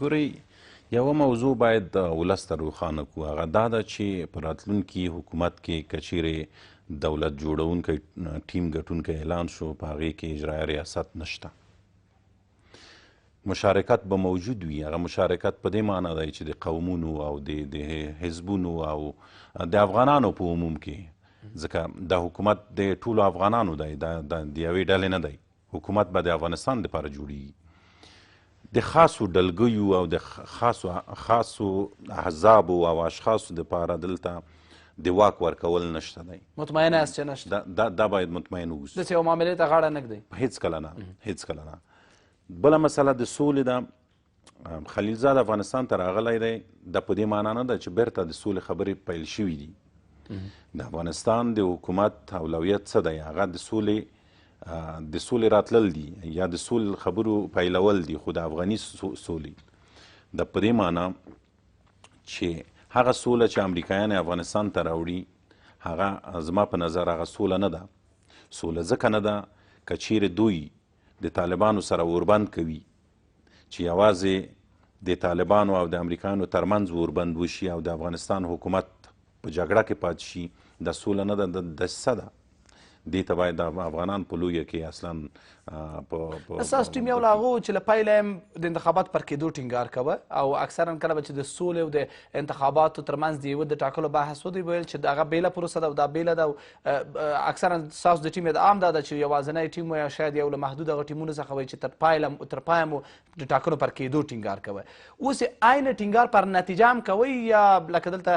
ګورئ یوه موضوع باید ولس ته روښانه کړو، هغه دا ده چې په راتلونکي حکومت کې که چیرې دولت جوړونکی ټیم ګټونکی اعلان شو، په هغې کې اجرایه ریاست نشته، مشارکت به موجود وي. هغه مشارکت په دې معنی دی چې د قومونو او د حزبونو او د افغانانو په عموم کې، ځکه دا حکومت د ټولو افغانانو دی، د یوې ډلې نه دی. حکومت به د افغانستان دپاره جوړیږي. د خاصو ډلګیو او د خاصو احزابو او اشخاصو دپاره دلته د واک ورکول نشته دی. مطمئن یاست چې نشته؟ دا باید مطمئن اوسو. داسې یو معاملې ته غاړه نه ږدئ؟ هېڅکله نه، هېڅکله نه. بله مسله د سولې ده. خلیلزاد افغانستان ته راغلی دی، دا په دې معنا نه ده چې بیرته د سولې خبرې پیل شوي دي. د افغانستان د حکومت اولویت څه دی؟ هغه د سولې راتلل دي یا د سولې خبرو پیلول دي، خو د افغاني سولې د په دې معنا چې هغه سوله چې امریکایان افغانستان ته راوړي، هغه زما په نظر هغه سوله نه ده. سوله ځکه نه ده که چیرې دوی د طالبانو سره اوربند کوي، چې یوازې د طالبانو او د امریکایانو ترمنځ اوربند وشي او د افغانستان حکومت په جګړه کې پاتې شي، دا سوله نه ده، دسیسه ده. دې ته باید د افغانان په لویه کې اصلا ستاسو ټیم یو له هغو چې له پیله یې د انتخابات پر کېدو ټینګار کوه او اکثرا کله به چې د سولې او د انتخاباتو ترمنځ د یوه د ټاکلو بحث و، دوی ویل چې هغه بېله پروسه ده او دا بېله ده. اکثرا ستاسو د ټیم ادعام دا ده چې یوازینی ټیم یا شاید یو له محدود هغه ټیمونو څخه وایي چې تر پایه مو د ټاکنو پر کېدو ټینګار کوه. اوس یې عین ټینګار پر نتیجه هم کوئ یا لکه دلته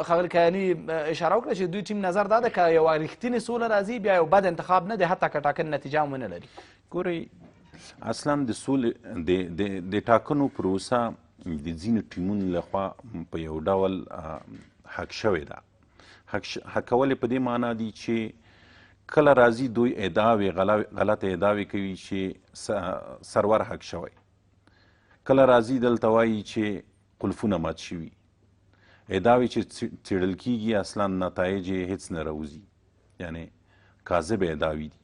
ښاغلي کیاني اشاره وکړه چې دوی ټیم نظر دا ده که یوه رښتینې سوله راځي بیا یو بد انتخاب نه دی، حتی که ټاکنې نتیجه هم ونه لري؟ ګورئ، اصلا د سولې د ټاکنو پروسه د ځینو ټیمونو لخوا په یو ډول حق شوې ده. حقول یې په دې معنا دي چې کله راځي دوی ادعاوې غلطه ادعاوې کوي چې سرور حق شوی، کله راځي دلته وایي چې قلفونه مات شوي، ادعاوې چې څېړل کېږي اصلا نتایج یې هېڅ نه راوځي، یعنی کاذب ادعاوې دي.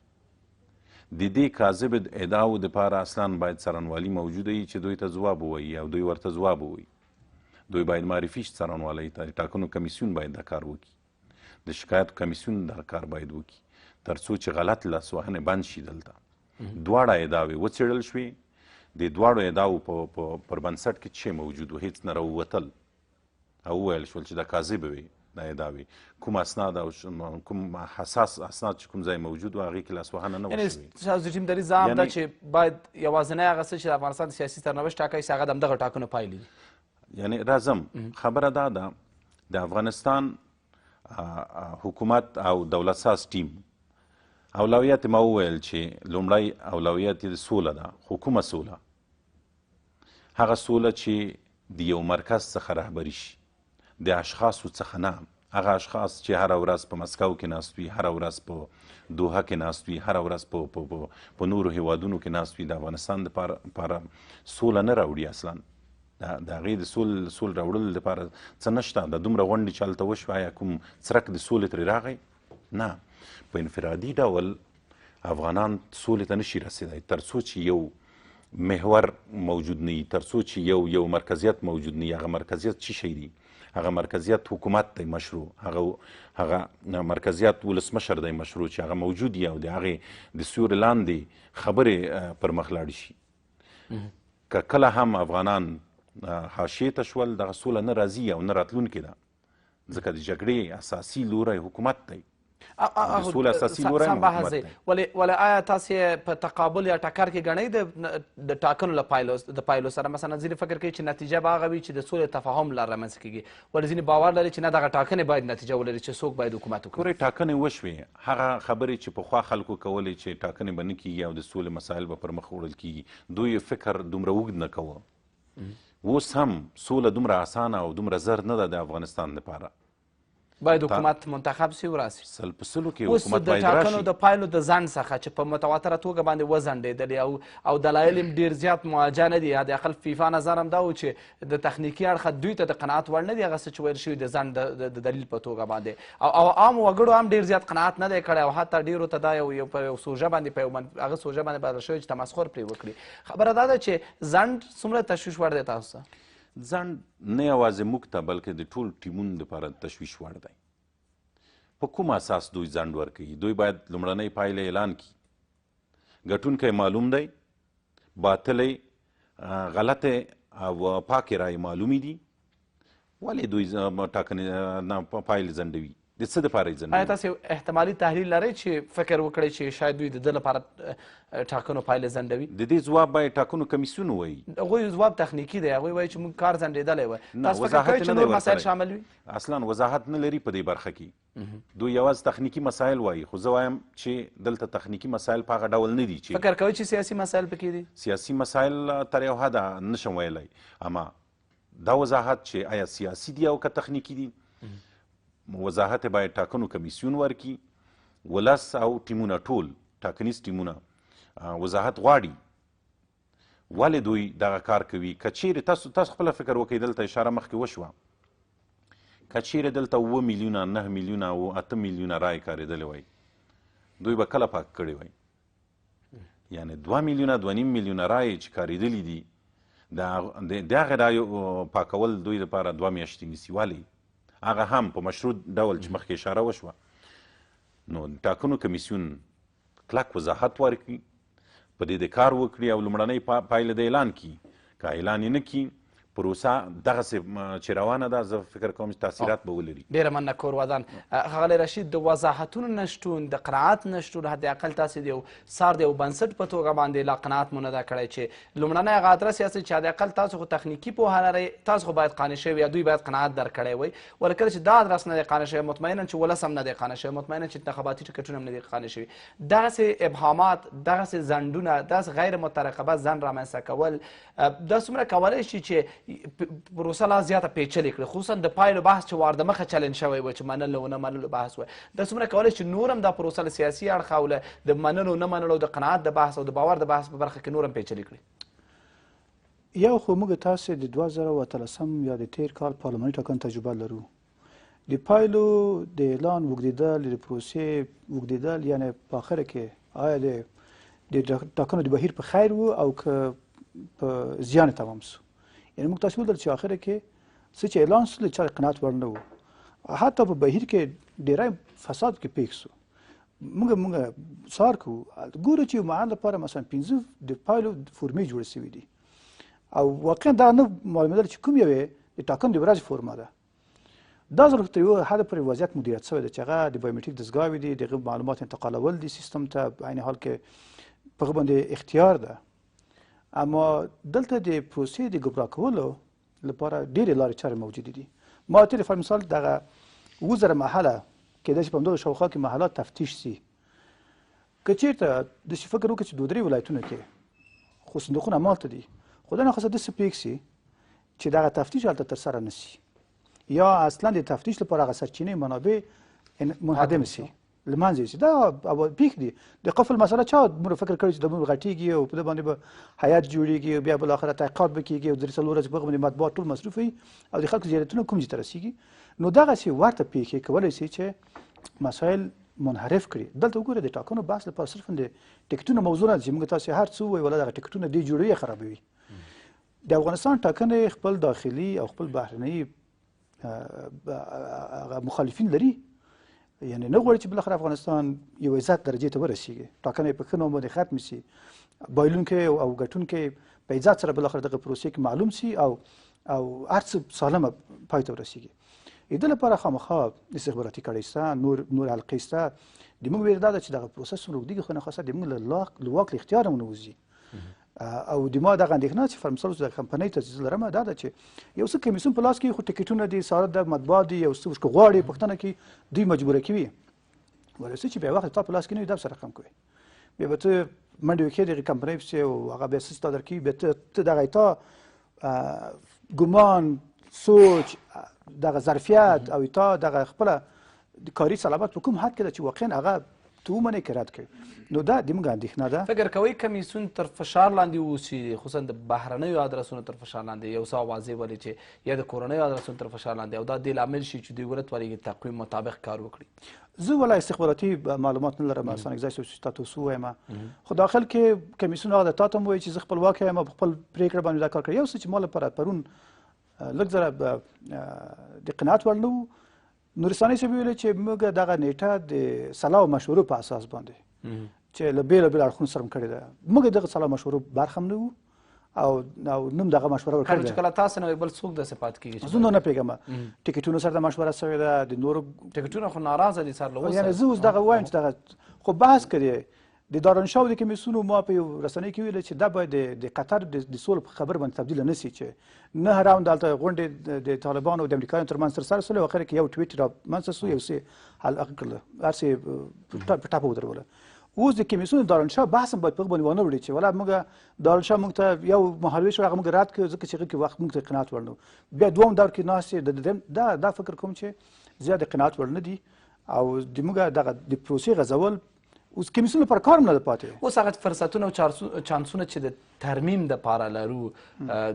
د دې کاذب ادعاو دپاره اصلا باید څارنوالي موجوده وي چې دوی ته ځواب ووایي او دوی ورته ځواب ووایي. دوی باید معرفي شي څارنوالۍ ته، د ټاکنو کمیسیون باید دا کار وکړي، د شکایت کمیسیون دا کار باید وکړي، تر څو چې غلط لاسوهنې بند شي. دلته دواړه ادعاوې وڅېړل شوې، د دواړو ادعاو پر بنسټ کې څه موجود و، هېڅ نه راووتل او وویل شول چې دا کاذبه وي. دا ادعاوې کوم اسناد او کوم حساس اسناد چې کوم ځای موجود و هغې کې لاسوهنه نه وه شوې. ستاسو د ټیم دریځ دا هم ده چې باید یوازینی هغه څه چې د افغانستان د سیاسي سرنوشت ټاکي هغه د همدغه ټاکنو پایلې دي. یعنی راځم خبره دا ده، د افغانستان حکومت او دولت ساز ټیم اولویت ما وویل چې لومړی اولویت یې سوله ده، خو کومه سوله؟ هغه سوله چې د یو مرکز څخه رهبري شي، د اشخاصو څخه نه. هغه اشخاص چې هره ورځ په مسکو کې ناست وي، هره ورځ په دوحه کې ناست وي، هره ورځ په نورو هیوادونو کې ناست وي، د افغانستان دپاره سوله نه راوړي. اصلا د هغې د سول راوړلو دپاره څه نشته. د دومره غونډې چې هلته وشوه، آیا کوم څرک د سولې ترې راغی؟ نه. په انفرادي ډول افغانان سولې ته نشي رسېدی تر څو چې یو محور موجود نه وي، تر څو چې یو مرکزیت موجود نه وي. هغه مرکزیت څه شی دی؟ هغه مرکزیت حکومت دی مشروع، هغه مرکزیت ولسمشر دی مشروع چې هغه موجود وي او د هغې د سیوري لاندې خبرې پر مخ لاړې شي. که کله هم افغانان حاشیې ته شول، دغه سوله نه راځي او نه راتلونکې ده، ځکه د جګړې اساسي لوری حکومت دی. سم بحث دی. ولې آیا تاسې په تقابل یا ټکر کې ګڼئ د ټاکنو د پایلو سره؟ مثلا ځینې فکر کوي چې نتیجه به هغه وي چې د سولې تفاهم لار رامنځته کېږي، ولې ځینې باور لري چې نه، دغه ټاکنې باید نتیجه ولري چې څوک باید حکومت وکړي. ګورئ، ټاکنې وشوې، هغه خبرې چې پخوا خلکو کولې چې ټاکنې به نه کېږي او د سولې مسایل به پر مخ وړل کېږي، دوی فکر دومره اوږد نه کوه. اوس هم سوله دومره اسانه او دومره زر نه ده د افغانستان لپاره. باید حکومت منتخب سي وراسي سل په سلو کې اوس حکومت د باید ټاکنو راشي د پایلو د ځنډ څخه چې په متواتره توګه باندې وځنډېدلې او دلایل یې ډېر زیات معاجه نه دي، حداقل فیفا نظر هم دا و چې د تخنیکي اړخه دوی ته د قناعت وړ نه دي هغه څه چې ویل شوي د ځنډ د دلیل په توګه باندې، او عام وګړو هم ډېر زیات قناعت نه دی کړی، او حتی ډېرو ته دا یو سوژه باندې په هغه سوژه باندې بدل شوی چې تمسخر پرې وکړي. خبره دا ده چې ځنډ څومره تشویش وړ دی تاسو ته؟ ځنډ نه یوازې موږ ته بلکې د ټول ټیمونو دپاره تشویش وړ دی. په کوم اساس دوی ځنډ ورکوي؟ دوی باید لومړنۍ پایله اعلان کړي، ګټونکی معلوم دی، باطلی غلطې او پاکې رایې معلومې دي، ولې دوی ټاکنې پایلې ځنډوي؟ د څه دپاره یې ځنډوي؟ آیا تاسې احتمالي تحلیل لرئ چې فکر وکړئ چې شاید دوی د ده لپاره ټاکنو پایلې ځنډوي؟ د دې ځواب باید ټاکنو کمیسیون ووایي. هغوی ځواب تخنیکي دی، هغوی وایي چې موږ کار ځنډېدلی وی. تاسو فکر وضاحت کوئ چې نه دی نور مسایل ورکړی. شامل وي؟ اصلا وضاحت نه لري په دې برخه کې. دوی یوازې تخنیکي مسایل وایي، خو زه وایم چې دلته تخنیکي مسایل په هغه ډول نه دي چې فکر کوئ چې سیاسي مسایل پکې دي؟ سیاسي مسایل تر یو حده نشم ویلی، اما دا وضاحت چې آیا سیاسي دي او که تخنیکي دي، وضاحت باید ټاکنو کمیسیون ورکي. ولس او ټیمونه ټول ټاکنیز ټیمونه وضاحت غواړي ولې دوی دغه کار کوي. که چیرې تاسو خپله فکر وکړئ، دلته اشاره مخکې وشوه، که چیرې دلته 7 میلیونه 9 میلیونه او 8 میلیونه رای کارېدلی وای، دوی به کله پاک کړی وای؟ یعنې 2 میلیونه 2.5 میلیونه رای چې کارېدلي دي، د هغې رایو پاکول دوی دپاره 2 میاشتې نیسي. ولې؟ هغه هم په مشروط ډول چې مخکې اشاره وشوه. نو ټاکنو کمیسیون کلک وضاحت ورکړي، په دې د کار وکړي او لومړنۍ پایله د اعلان کړي. که اعلان یې نه کړي، پروسه دغسې چې روانه ده، زه فکر کوم چې تاثیرات به ولري. ډېره مننه کور ودان. ښاغلی رشید، د وضاحتونو نشتون، د قناعت نشتون، حداقل تاسې د یو سار د یو بنسټ په توګه باندې لا قناعت مو نه ده کړی چې لومړنی هغه ادرس یاست چې حداقل تاسو خو تخنیکي پوهه لرئ، تاسو خو باید قانع شوي یا دوی باید قناعت درکړی وی. ولې کله چې دا ادرس نه دی قانع شوی، مطمئنا چې ولس هم نه دی قانع شوی، مطمئنا چې انتخاباتي ټکټونه هم نه دي قانع شوي. دغسې ابهامات، دغسې ځنډونه، داسې غیر مترقبه ځنډ رامنځته کول، دا څومره کولی شي چې پروسه لا زیاته پیچلې کړي، خصوصا د پایلو بحث چې وار د مخه چلنج شوی و چې منلو او نه منلو بحث و. دا څومره کولی چې نور هم دا پروسه له سیاسي اړخه او له د منلو نه منلو د قناعت د بحث او د باور د بحث په برخه کې نور هم پیچلې کړي؟ یو خو موږ تاسې د 2013 یا د تیر کال پارلماني ټاکنو تجربه لرو. د پایلو د اعلان اوږدېدل، د پروسې اوږدېدل، یعنې په اخره کې آیا د ټاکنو د بهیر په خیر و او که په زیان تمام سو. یعنې موږ تاسو ولیدل چې اخره کې څه چې اعلان سو له چا قناعت وړ نه و، حتی په بهیر کې ډېری فساد کې پیښ سو. موږ څار کوو، ګورو چې یو مهال لپاره مثلا 15 د پایلو فورمې جوړې سوي دي، او واقعا دا نه معلومېدل چې کوم یوې د ټاکنو د ورځې فورمه ده. دا ځل تر یوه حده پورې وضعیت مدیریت شوی دی چې هغه د بایومټریک دستګاوې دي، د هغه معلومات انتقالول دي سیستم ته، په عین حال کې په هغه باندې اختیار ده. اما دلته د پروسې د ګمراه کولو لپاره ډېرې لارې چارې موجودې دي. ما ته لپاره مثال دغه 7,000 محله کېدای شي په همدغه شاوخوا کې محلات تفتیش سي. که چېرته داسې فکر وکړو چې 2-3 ولایتونو کې خو صندوقونه همالته دي، خو دا ناخواسته داسې پیښ سي چې دغه تفتیش هلته ترسره نه سي، یا اصلا د تفتیش لپاره هغه سرچینې منابع منهدم سي، له منځه یوسي. دا پیښ دي. د قفل مسله چا دومره فکر کړی چې دومره غټېږي او په دې باندې به هیات جوړېږي او بیا بالاخره تحقیقات به کېږي او 3-4 ورځې په هغه باندې مطبوعات ټول مصروف وي او د خلکو زیارتونه کوم ځای ته رسېږي. نو دغسې ورته پیښې کولی شي چې مسایل منحرف کړي. دلته وګوره د ټاکنو بحث لپاره صرفا د ټکټونو موضوع نه چې موږ تاسې هر څه ووایو ولا دغه ټکټونه دې جوړوي خرابوي. د افغانستان ټاکنې خپل داخلي او خپل بهرني مخالفین لري، یعنی نه غواړي چې بالاخره افغانستان یو عزت درجې ته ورسیږي، ټاکنې په ښه نوم باندې ختم سي، بایلونکی او ګټونکی په عزت سره بالاخره دغه پروسې کې معلوم سي او هر څه سالمه پای ته ورسیږي. د دې لپاره خامخا استخباراتي کړۍ شته، نور حلقې شته. د موږ ویره دا ده چې دغه پروسه څومره اوږدېږي، خو ناخواسته د موږ له واک له اختیاره مو نه وځي. او د ما دغه اندېښنه چې فرمسل د کمپنۍ ته زه لرم دا ده چې یو څه کمیسیون په لاس کې خو ټکټونه دي، ساره د مطبوعات دي، یو څه ورکه غواړي پوښتنه کوي، دوی مجبوره کوي. ولې چې بیا وخت تا په لاس کې نه وي دا سره رقم کوي، بیا به ته منډې وکړې دغې کمپنۍ پسې او هغه بیا څه ستا درکوي، بیا ته دغه تا ګمان سوچ دغه ظرفیت او تا دغه خپله کاري صلابت په کوم حد کې ده چې واقعا هغه ته ومنې که رد کړي نو دا د موږ اندېښنه ده. فکر کوئ کمیسیون تر فشار لاندې اوسي، خصوصا د بهرنیو ادرسونو تر فشار لاندې، یو څه واضح ولې چې یا د کورنیو ادرسونو تر فشار لاندې، او دا دې لامل شي چې دوی ولې تقویم مطابق کار وکړي؟ زه ولا استخباراتي معلومات نه لرم اصلا اگزایسو چې تاسو سو وایم، خو داخل کې کمیسیون هغه تا ته وایي چې زه خپلواک یم او په خپل پریکړه باندې دا کار کوي. یو څه چې ما لپاره پرون لږ ذره د قناعت وړ نه و، نورستاني صاحب ویلي چې موږ دغه نیټه د صلاح او مشورو په اساس باندې چې له بېلابېلو اړخونو سره م کړې ده، موږ دغه صلاح مشورو برخه هم نه وو او نوم دغه مشوره ورکړې ده. چې کله تاسو نه بل څوک داسې پاتې کېږي؟ زه نو نه پوهېږم، ټکټونو سره د مشوره سوې ده، د نورو ټکټونه خو ناراضه دي سر له اوسه. یعنې زه اوس دغه وایم چې دغه خو بحث کړی د دارالانشا د کمیسیونو ما په یو رسنۍ کې ویل چې دا باید د قطر د سولې په خبر باندې تبدیل نه سي، چې 9 راوند دلته غونډې د طالبانو او د امریکایانو ترمنځ ترسره سولې او اخر کې یو ټویټ رامنځته سو، یو څه حل کړل، هر څه په ټاپه ودروله. اوس د کمیسیون دارالانشا بحث هم باید په هغه باندې ونه وړي چې ولا موږ دارالانشا موږ ته یو محلوي شو، هغه موږ رد کړو ځکه چې هغه کې وخت موږ ته قناعت وړ نه و. بیا دوم دور کې ناستې دا فکر کوم چې زیات قناعت وړ نه دي او د موږ دغه د پروسې غځول اوس کمیسیون لپاره کار هم نه ده پاتې. اوس هغه فرصتونه او چانسونه چې د ترمیم دپاره لرو،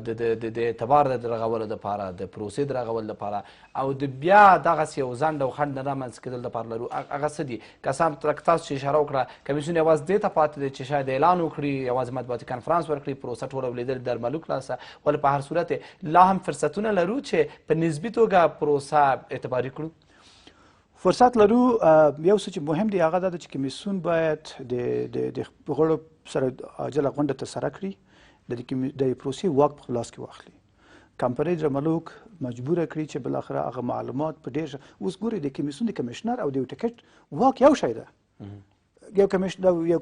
د اعتبار د رغولو دپاره، د پروسې د رغولو دپاره او د بیا دغسې یو ځنډ او خنډ نه رامنځته کېدل دپاره لرو، هغه څه دي؟ تاسو چې اشاره وکړه کمیسیون یوازې دې ته پاتې دی چې شاید اعلان وکړي، یوازې مطبوعاتي کنفرانس ورکړي، پروسه ټوله ولیدل در ملوک لاسه، ولې په هر صورت لا هم فرصتونه لرو چې په نسبي توګه پروسه اعتباري کړو؟ فرصت لرو. یو څه چې مهم دی هغه دا ده چې کمیسیون باید د غړو سره عاجله غونډه ترسره کړي، د پروسې واک په لاس کې واخلي. کمپنۍ درملوک مجبوره کړي چې بالاخره هغه معلومات په ډېر اوس ګوري د کمیسیون د کمیشنر او د یو ټکټ واک یو شی ده. یو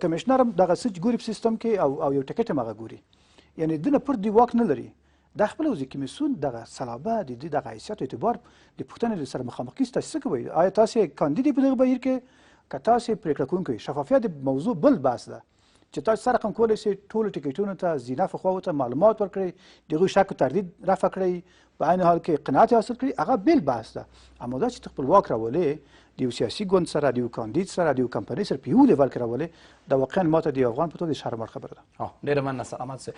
کمیشنر هم دغه څه ګوري په سیستم کې او یو ټکټ هم هغه ګوري، یعنې دنه پر دی واک نه لري. دا خپل وزیر کمیسیون دغه صلابه د دغه حیثیت او اعتبار د پوښتنې سره مخامخ کیږي. تاسو څه کوئ؟ آیا تاسو کاندید په دغه بهیر کې که تاسو پرېکړه کوونکی؟ شفافیت د موضوع بل بحث ده چې تاسو سره رقم کولی شئ ټولو ټکټونو ته زینف خواو ته معلومات ورکړئ، د هغوی شک و تردید رفع کړئ، په عین حال کې قناعت حاصل کړئ، هغه بل بحث ده. اما دا چې ته خپل واک راولې د یو سیاسي ګوند سره، د یو کاندید سره، د یو کمپنۍ سره په یو لیول کې راولې، دا واقعا ماته د افغان په توګه د شرم‌آور خبره ده. ډیره مننه سلامت سه.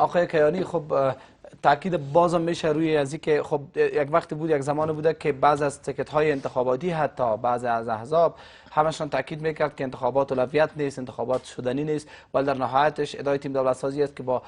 آقای کیانی، خب تاکید بازم میشه روی از اینکه خب یک وقتی بود، یک زمانی بوده که بعض از تکت‌های انتخاباتی حتی بعضی از احزاب همشون تاکید میکرد که انتخابات اولویت نیست، انتخابات شدنی نیست، ولی در نهایتش اداره تیم دولت سازی است که با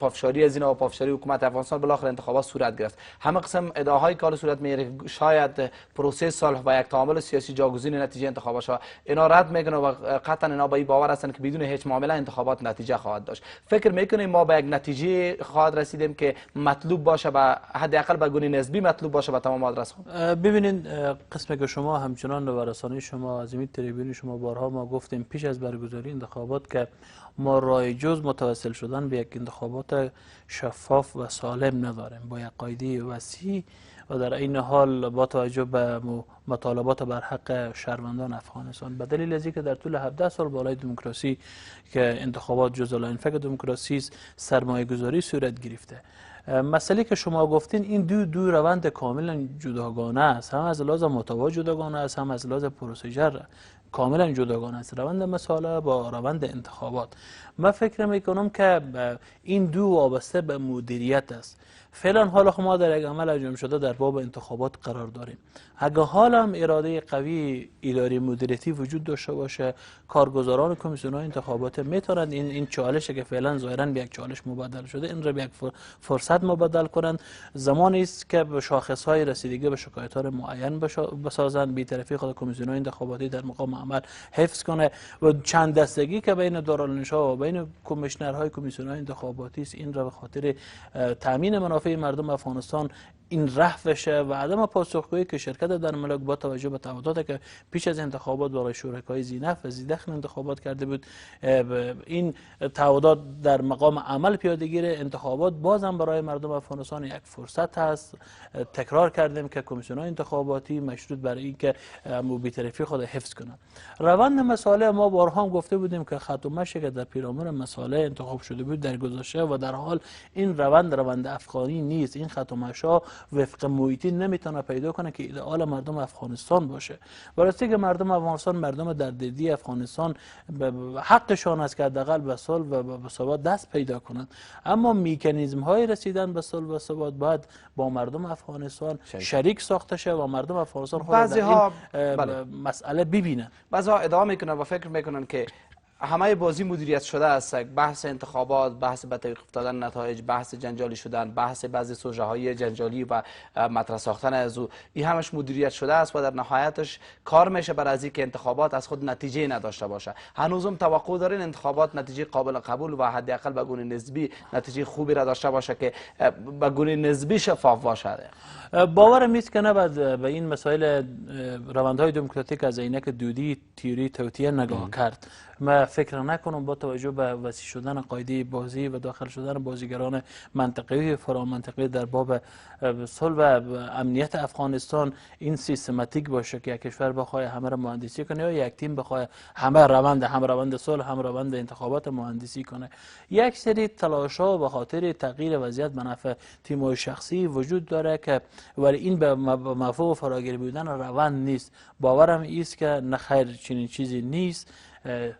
پافشاری از اینا و پافشاری حکومت افغانستان بالاخره انتخابات صورت گرفت. همه قسم ادعاهای کار صورت میگیره شاید پروسه صلح و یک تعامل سیاسی جاگزین نتیجه انتخابات ها، اینا رد میکنه و قطعا اینا با این باور هستن که بدون هیچ معامله انتخابات نتیجه خواهد داشت. فکر میکنیم ما به یک نتیجه خواهد رسیدیم که مطلوب باشه و حداقل به گونه نسبی مطلوب باشه به تمام آدرس‌ها؟ ببینید قسمی که شما همچنان و رسانه شما از این تریبیون شما بارها ما گفتیم پیش از برگزاری انتخابات که ما راه جز متوسل شدن به یک انتخابات شفاف و سالم نداریم با یک قاعده وسیع و در این حال با توجه به مطالبات بر حق شهروندان افغانستان، به دلیل از اینکه در طول 17 سال بالای دموکراسی که انتخابات جزء الانفک دموکراسی است سرمایه گذاری صورت گرفته. مسئله که شما گفتین این دو روند کاملا جداگانه است، هم از لحاظ محتوا جداگانه است، هم از لحاظ پروسیجر کاملا جداگانه است. روند مسائل با روند انتخابات من فکر میکنم که این دو وابسته به مدیریت است. فعلا حالا ما در یک عمل انجام شده در باب انتخابات قرار داریم. اگه حالا هم اراده قوی اداره مدیریتی وجود داشته باشه، کارگزاران کمیسیون انتخابات میتونند این چالشی که فعلا ظاهرا به یک چالش مبدل شده این را به یک فرصت مبدل کنند. زمانی است که به شاخص‌های رسیدگی به شکایت‌ها معین بسازند، بی‌طرفی خود کمیسیون انتخاباتی در مقام عمل حفظ کنه و چند دستگی که بین دارالانشا و بین کمیشنرهای کمیسیون انتخاباتی است این را به خاطر تامین منافع مردم افغانستان این رفع بشه و عدم پاسخگویی که شرکت در ملک با توجه به تعهداتی که پیش از انتخابات برای شرکای ذی‌نفع و ذی‌دخل انتخابات کرده بود، این تعهدات در مقام عمل پیاده گیره. انتخابات بازم برای مردم افغانستان یک فرصت هست. تکرار کردیم که کمیسیون‌های انتخاباتی مشروط برای اینکه بی‌طرفی خود حفظ کنند. روند مسائل ما بارها هم گفته بودیم که خط و مشی که در پیرامون مسائل انتخاب شده بود در گذشته و در حال این روند افغانی نیست. این خط و مشا وفق محیطی نمیتونه پیدا کنه که ایدئال مردم افغانستان باشه. براستی که مردم افغانستان مردم در دیدی افغانستان حقشان است که حداقل به صلح و به ثبات دست پیدا کنند، اما میکانیزم های رسیدن به صلح و ثبات باید با مردم افغانستان شریک ساخته شه و مردم افغانستان خود در این مسئله ببینن. بعضی‌ها ادعا میکنن و فکر میکنن که همه بازی مدیریت شده است. بحث انتخابات، بحث به تعویق افتادن نتایج، بحث جنجالی شدن، بحث بعضی سوژه های جنجالی و مطرح ساختن از او، این همش مدیریت شده است و در نهایتش کار میشه برای از اینکه انتخابات از خود نتیجه نداشته باشه. هنوزم توقع دارین انتخابات نتیجه قابل قبول و حداقل به گونه نسبی نتیجه خوبی را داشته باشه که به گونه نسبی شفاف باشه؟ باورم نیست که نباید به این مسائل روندهای دموکراتیک از عینک دودی تیوری توطئه نگاه کرد. ما فکر نکنم با توجه به وسیع شدن قاعده بازی و داخل شدن بازیگران منطقه‌ای و فرامنطقه‌ای در باب صلح و امنیت افغانستان این سیستماتیک باشه که یک کشور بخواد همه را مهندسی کنه یا یک تیم بخواد هم روند صلح هم روند انتخابات مهندسی کنه. یک سری تلاش‌ها به خاطر تغییر وضعیت به نفع تیم‌های شخصی وجود داره که ولی این به مفهوم و فراگیری بودن روند نیست. باورم است که نه خیر چنین چیزی نیست.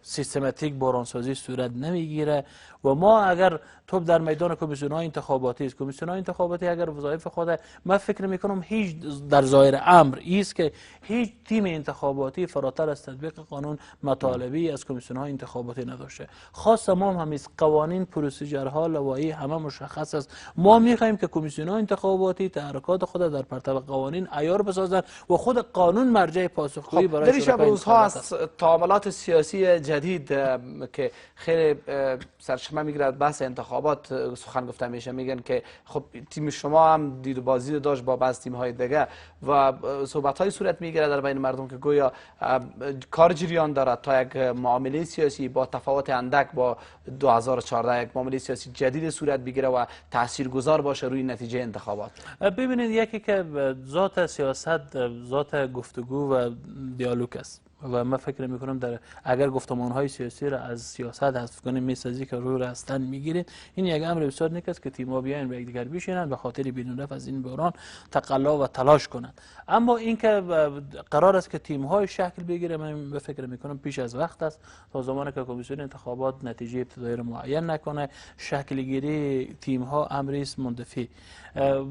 سیستماتیک بحرانسازی صورت نمیگیره و ما اگر توپ در میدان کمیسیون‌های انتخاباتی است، کمیسیون‌های انتخاباتی اگر وظایف خود، من فکر میکنم هیچ در ظاهر امر است که هیچ تیم انتخاباتی فراتر از تطبیق قانون مطالبی از کمیسیون‌های انتخاباتی نداشته. خاص ما هم از قوانین، پروسیجرها، لوایح همه مشخص است. ما می‌خوایم که کمیسیون‌های انتخاباتی تحرکات خود در پرتو قوانین عیار بسازند و خود قانون مرجع پاسخگویی برای شرکای روزها از تعاملات سیاسی جدید که خیلی سرچشمه میگیرد بحث انتخابات سخن گفته میشه. میگن که خب تیم شما هم دید و بازی داشت با بعض تیم های دیگه و صحبت های صورت میگیره در بین مردم که گویا کار جریان دارد تا یک معامله سیاسی با تفاوت اندک با 2014 یک معامله سیاسی جدید صورت بگیره و تاثیرگذار باشه روی نتیجه انتخابات. ببینید، یکی که ذات سیاست ذات گفتگو و دیالوگ است و من فکر میکنم در اگر گفتمانهای سیاسی را از سیاست حذف کنیم میسازی که روی راستن میگیرید، این یک امر بسیار نیک است که تیم‌ها بیاین به یکدیگر بشینند به خاطر بیرون رفت از این بحران تقلا و تلاش کنند. اما اینکه قرار است که تیم‌های شکل بگیره، من فکر میکنم پیش از وقت است. تا زمانی که کمیسیون انتخابات نتیجه ابتدایی را معین نکنه، شکل گیری تیم‌ها امری است مندفع.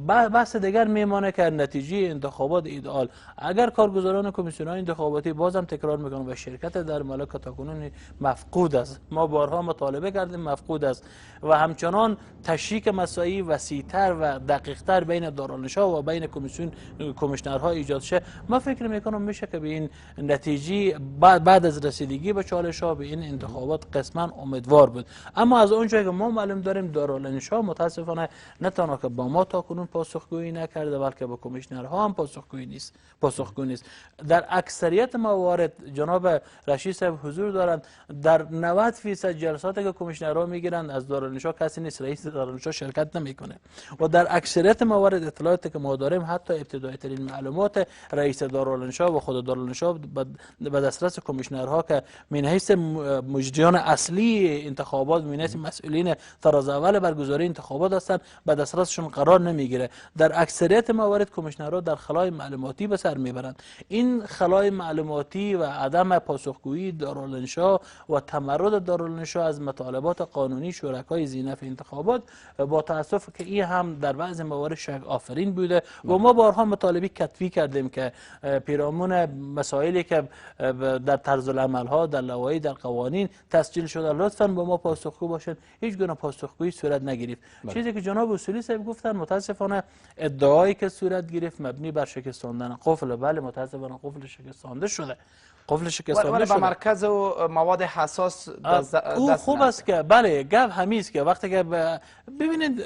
بحث دیگر میمانه که نتیجه انتخابات ایدئال اگر کارگزاران کمیسیون‌های انتخاباتی بازم تکرار میکنم و شرکت در ملک تاکنون مفقود است، ما بارها مطالبه کردیم مفقود است و همچنان تشریک مساعی وسیع‌تر و دقیق‌تر بین دارالنشا و بین کمیشنرها ایجاد شه، ما فکر میکنم میشه که به این نتیجه بعد از رسیدگی به چالش‌ها به این انتخابات قسما امیدوار بود. اما از اونجایی که ما معلوم داریم دارالنشا متاسفانه نه تنها که با ما تاکنون پاسخگویی نکرده بلکه با کمیشنرها هم پاسخگویی نیست. در اکثریت موارد جناب رشید صاحب حضور دارند، در 90% جلساتی که کمیشنرها میگیرند از دارالنشا کسی نیست، رئیس دارالنشا شرکت نمیکنه و در اکثریت موارد اطلاعاتی که ما داریم حتی ابتدایی ترین معلومات رئیس دارالنشا و خود دارالنشا به دسترس کمیشنرها که من حیث مجریان اصلی انتخابات، من حیث مسئولین طراز اول برگزاری انتخابات هستند، به دسترسشون قرار نمیگیره. در اکثریت موارد کمیشنرها در خلای معلوماتی به سر میبرند. این خلای معلوماتی و عدم پاسخگویی دارالنشا و تمرد دارالنشا از مطالبات قانونی شرکای ذی‌نفع انتخابات با تاسف که این هم در بعض موارد شک آفرین بوده و ما بارها مطالبه کتبی کردیم که پیرامون مسائلی که در طرز العمل ها، در لوایح، در قوانین تسجیل شده لطفاً با ما پاسخگو باشید. هیچ گونه پاسخگویی صورت نگرفت. چیزی که جناب اصولی صاحب گفتن متاسفانه ادعایی که صورت گرفت مبنی بر شکستاندن قفل، بله متاسفانه قفل شکستانده شده. ولی به مرکز و مواد حساس او خوب است که بله گپ همیست که وقتی که ببینید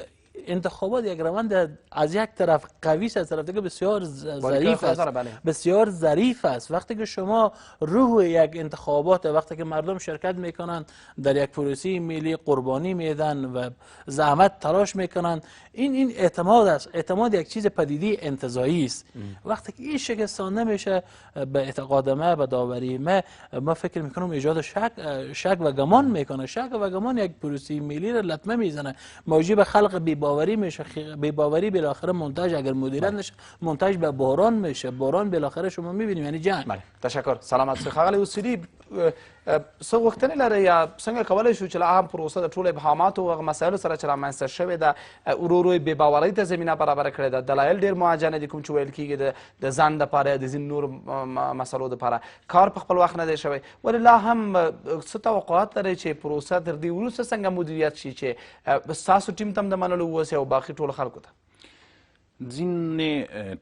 انتخابات یک روند از یک طرف قوی است، از طرف دیگه بسیار ظریف است. بسیار ظریف است. وقتی که شما روح یک انتخابات، وقتی که مردم شرکت میکنند در یک پروسه ملی، قربانی میدن و زحمت تلاش میکنند، این اعتماد است. اعتماد یک چیز پدیده انتزاعی است. وقتی که این شکستان نمیشه، به اعتقاد ما، به داوری ما فکر میکنم ایجاد شک و گمان میکنه. شک و گمان یک پروسه ملی را لطمه میزنه، موجب خلق بی‌باوری میشه. بی‌باوری بالاخره منتج، اگر مدیریت نشه، منتج به بحران میشه. بحران بالاخره شما میبینیم یعنی جنگ. بله، تشکر. سلامت شي. ښاغلی اصولي څه غوښتنې لرئ یا څنګه کولی شو چې لا هم پروسه د ټولو ابهاماتو او هغه مسایلو سره چې رامنځته شوې ده ورو ورو بې باورۍ ته زمینه برابره کړې ده؟ دلایل ډېر معجنه دي کوم چې ویل کېږي د ځان دپاره یا د ځینو نورو مسلو دپاره کار په خپل وخت نه دی شوی. ولې لا هم څه توقعات لرئ چې پروسه تر دې وروسته څنګه مدیریت شي چې ستاسو ټیم ته هم د منلو واوسي او باقي ټولو خلکو ته؟ ځینې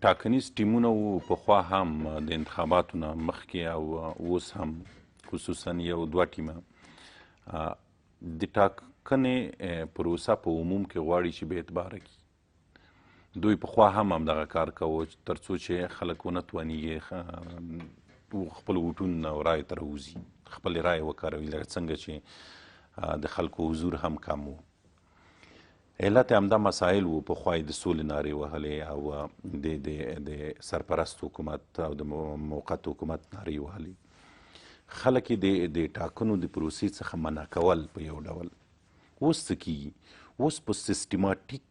ټاکنیز ټیمونه وو پخوا هم د انتخاباتو نه مخکې او اوس هم خصوصا یو دوه ټیمه د ټاکنې پروسه په عموم کې غواړي چې بې اعتباره کړي. دوی پخوا هم همدغه کار کوو تر څو چې خلک ونه توانیږي خپل ووټونه او رایې ته راوځي، خپلې رایې وکاروي، لکه څنګه چې د خلکو حضور هم کم و. علت همدا مسایل وو. پخوا یې د سولې نارې وهلې او د سرپرست حکومت او د موقت حکومت نارې وهلې. خلک یې د ټاکنو د پروسې څخه منع کول په یو ډول. اوس څه کېږي؟ اوس په سیستماټیک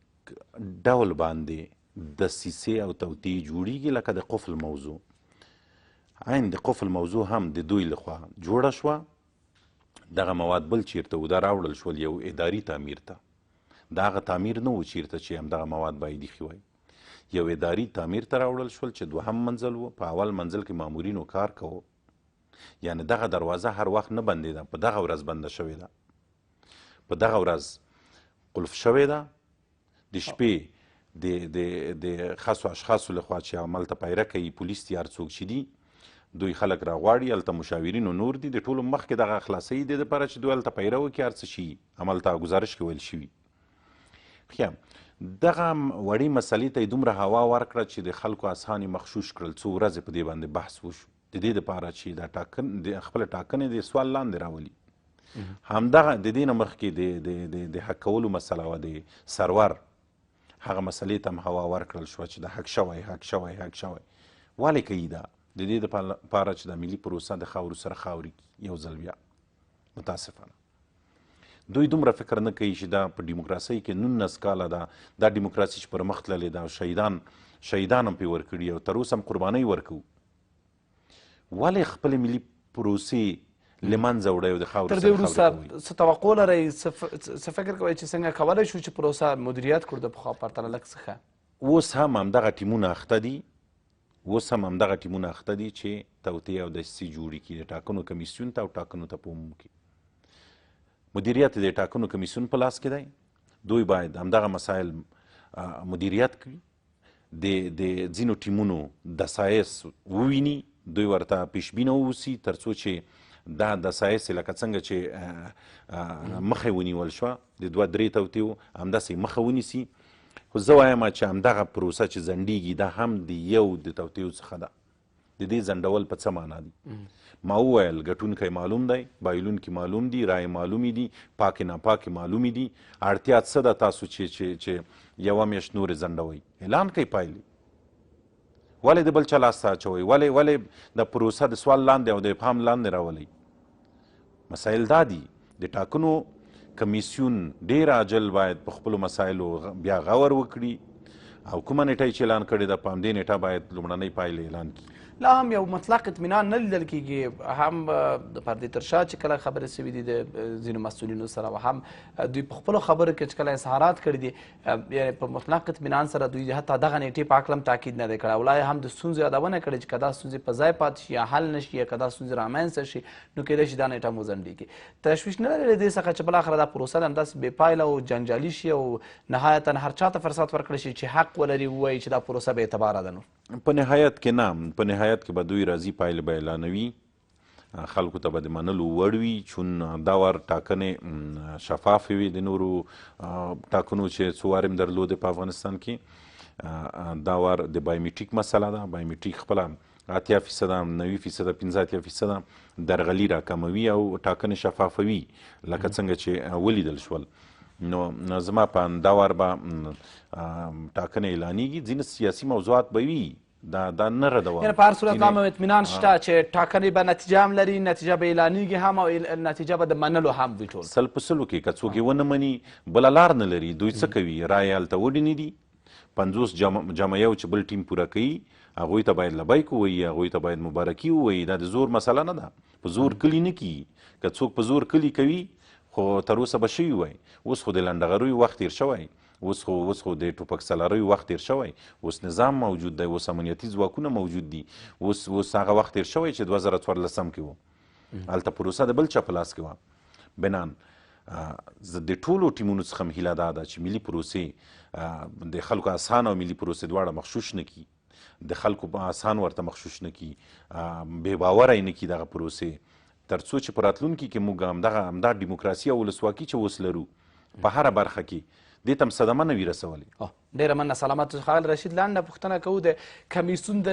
ډول باندې دسیسې او توطیې جوړیږي، لکه د قفل موضوع. عین د قفل موضوع هم د دوی لخوا جوړه شوه. دغه مواد بل چیرته و، دا راوړل شول یو اداري تعمیر ته. دا هغه تعمیر نه و چیرته چې همدغه مواد باید ایښي وای. یو اداري تعمیر ته راوړل شول چې دوهم منزل و. په اول منزل کې مامورینو کار کوو، یعنی دغه دروازه هر وخت نه بندېده، په دغه ورځ بنده شوې ده، په دغه ورځ قلف شوې ده. د شپې د خاصو اشخاصو لخوا چې عمل ته پیره کوي، پولیس تیار څوک چې دي، دوی خلک راغواړي، هلته مشاورین و نور دي، د ټولو مخکې دغه خلاصوي د دپاره چې دوی هلته پیره وکړي، هر څه شي عمل ته ګزارش کې ویل شوي. دغه وړې مسلې ته یې دومره هوا ورکړه چې د خلکو اذهان یې مغشوش کړل. څو ورځې په دې باندې بحث وشو د دې دپاره چې دا خپله ټاکنې د سوال لاندې راولي. همدغه د دې نه مخکې د حق کولو مسله وه، د سرور هغه مسلې ته هم هوا ورکړل شوه چې د حق شوی حق شوی حق شوی. ولې کوي دا؟ د دې دپاره چې د ملي پروسه د خاورو سره خاوري یو ځل بیا. متاسفانه دوی دومره فکر نه کوي چې دا په ډیموکراسۍ کې 19 کاله دا ډیموکراسي چې پر مخ تللې ده، شهیدان هم پرې ورکړي او تر اوسه هم قربانۍ ورکوو. ولې خپلې ملي پروسې له منځه وړئ او د خاورو تر دې وروسته څه توقع لرئ؟ څه فکر کوئ چې څنګه کولی شو چې پروسه مدیریت کړو د پخوا پرتله لږ څه ښه؟ اوس هم همدغه ټیمونه اخته دي. چې توطیې او دسیسې جوړې کړي د ټاکنو کمیسیون ته او ټاکنو ته په عموم کې. مدیریت د ټاکنو کمیسیون په لاس کې دی. دوی باید همدغه مسایل مدیریت کړي، د ځینو ټیمونو دسایس وویني، دوی ورته پیشبینه واوسي، تر څو چې دا دسایس لکه څنګه چې مخه ونیول شوه د 2-3 توطیو، همداسې مخه ونیسي. خو زه وایم چې همدغه پروسه چې ځنډېږي دا هم د یو د توطیو څخه ده. د دې ځنډول په څه معنا دي؟ ما وویل ګټونکی معلوم دی، بایلونکي معلوم دي، رایې معلومې دي، پاکې ناپاکې معلومې دي. اړتیا څه ده تاسو چې یوه میاشت نورې ځنډوئ؟ اعلان کوئ پایلې. ولې د بل چا لاس ته اچوئ؟ ولې د پروسه د سوال لاندې او د ابهام لاندې راولئ؟ مسایل دا دي. د ټاکنو کمیسیون ډېر عاجل باید په خپلو مسایلو بیا غور وکړي او کومه نیټه چې اعلان کړې ده په همدې نیټه باید لومړنۍ پایلې اعلان کړي. لا هم یو مطلق اطمینان نه لیدل کېږي، هم د پردې تر شا چې کله خبرې سوي دي د ځینو مسؤلینو سره، او هم دوی په خپلو خبرو کې چې کله اظهارات کړي دي، یعنې په مطلق اطمینان سره دوی حتی دغه نیټې په هکله هم تاکید نه دی کړی، او لا یې هم د ستونزو یادونه کړې چې که دا ستونزې په ځای پاتې شي یا حل نه شي یا که دا ستونزې رامنځته شي نو کیدای شي دا نیټه مو ځنډېږي. تشویش نه لري دې څخه چې بالاخره دا پروسه همداسې بې پایله او جنجالي شي او نهایتا هر چا ته فرصت ورکړی شي چې حق ولري ووایي چې دا پروسه بې اعتباره ده؟ نو په نهایت کې نه، په نهایت کې به دوی راځي پایله به اعلانوي خلکو ته به د منلو وړ وي چون دا وار ټاکنې شفافې وي د نورو ټاکنو چې څو وار یې درلودې په افغانستان کې دا وار د بایومیټریک مسله ده بایومیټریک خپله 80% 90% 15% درغلي راکموي او ټاکنې شفافوي لکه څنګه چې ولیدل شول نو زما په دا وار به ټاکنې اعلانیږي ځینې سیاسي موضوعات به وي دا نه ردوم یعنې په هر صورت لا هم اطمینان شته چې ټاکنې به نتیجه هم لري نتیجه به اعلانیږي هم او نتیجه به د منلو هم وي ټول سل په سلو کې که څوک یې ونه مني بله لار نه لري دوی څه کوي رایې هلته وډینې دي 50 جمعیه چې بل ټیم پوره کوي هغوی ته باید لبیک ووایي هغوی ته باید مبارکي ووایي دا د زور مسله نه ده په زور کلي نه کیږي که څوک په زور کلي کوي خو تر اوسه به شوي وای اوس خو د لنډغروي وخت تېر شوی اوس خو د ټوپک سلاریو وخت تېر شوی اوس نظام موجود دی اوس امنیتي ځواکونه موجود دي اوس هغه وخت تېر شوی چې 2014 کې و هلته پروسه د بل چا په لاس کې وه بنان زه د ټولو ټیمونو څخه م هیله دا ده چې ملي پروسې د خلکو اسان او ملي پروسې دواړه مخشوش نه کړي د خلکو په اسان ورته مخشوش نه کړي بې باوره یې نه کړي دغه پروسې تر څو چې په راتلونکي کې موږ همدا ډیموکراسي او ولسواکي چې اوس لرو په هره برخه کې دې ته هم صدمه نه وي رسولې ډېره مننه سلامت ښاغلی رشید لنډه پوښتنه کوو د کمیسیون د